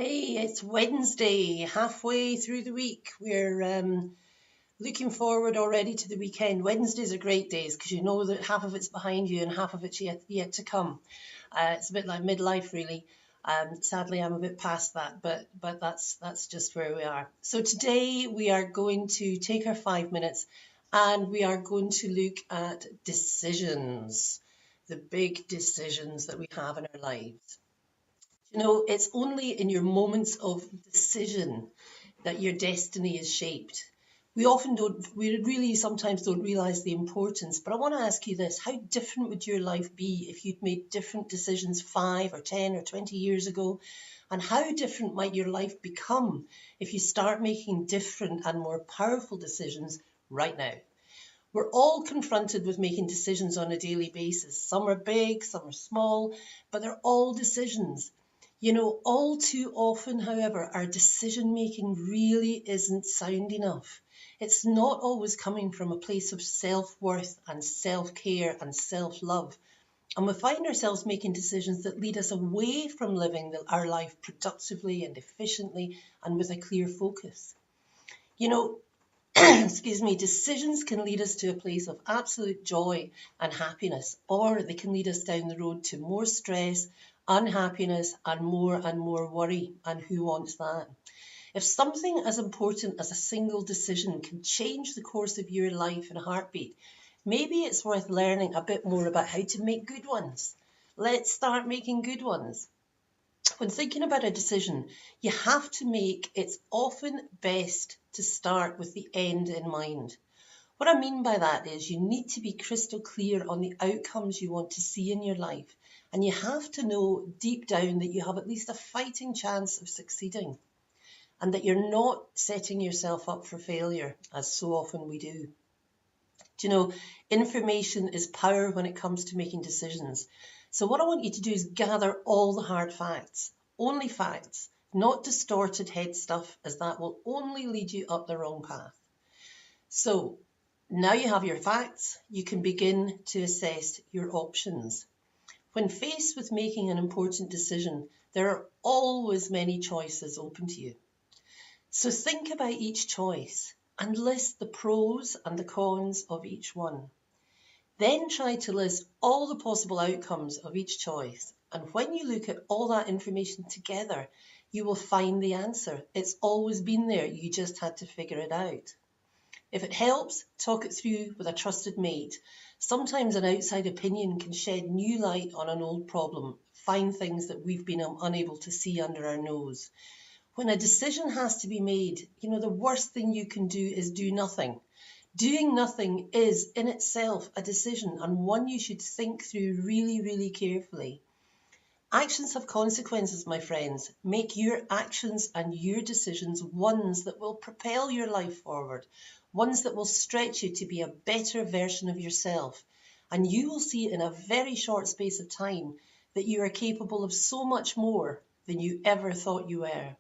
Hey, it's Wednesday, halfway through the week. We're looking forward already to the weekend. Wednesdays are great days because you know that half of it's behind you and half of it's yet to come. It's a bit like midlife, really. Sadly, I'm a bit past that, but that's just where we are. So today we are going to take our 5 minutes and we are going to look at decisions, the big decisions that we have in our lives. It's only in your moments of decision that your destiny is shaped. We really sometimes don't realize the importance. But I want to ask you this: how different would your life be if you'd made different decisions 5 or 10 or 20 years ago? And how different might your life become if you start making different and more powerful decisions right now? We're all confronted with making decisions on a daily basis. Some are big, some are small, but they're all decisions. All too often, however, our decision making really isn't sound enough. It's not always coming from a place of self worth and self care and self love. And we find ourselves making decisions that lead us away from living our life productively and efficiently and with a clear focus. You know, excuse me, decisions can lead us to a place of absolute joy and happiness, or they can lead us down the road to more stress, unhappiness, and more worry. And who wants that? If something as important as a single decision can change the course of your life in a heartbeat, maybe it's worth learning a bit more about how to make good ones. Let's start making good ones. When thinking about a decision you have to make, it's often best to start with the end in mind. What I mean by that is you need to be crystal clear on the outcomes you want to see in your life, and you have to know deep down that you have at least a fighting chance of succeeding, and that you're not setting yourself up for failure, as so often we do. Information is power when it comes to making decisions. So what I want you to do is gather all the hard facts, only facts, not distorted head stuff, as that will only lead you up the wrong path. So now you have your facts, you can begin to assess your options. When faced with making an important decision, there are always many choices open to you. So think about each choice and list the pros and the cons of each one. Then try to list all the possible outcomes of each choice. And when you look at all that information together, you will find the answer. It's always been there. You just had to figure it out. If it helps, talk it through with a trusted mate. Sometimes an outside opinion can shed new light on an old problem, find things that we've been unable to see under our nose. When a decision has to be made, the worst thing you can do is do nothing. Doing nothing is in itself a decision, and one you should think through really, really carefully. Actions have consequences, my friends. Make your actions and your decisions ones that will propel your life forward, ones that will stretch you to be a better version of yourself. And you will see in a very short space of time that you are capable of so much more than you ever thought you were.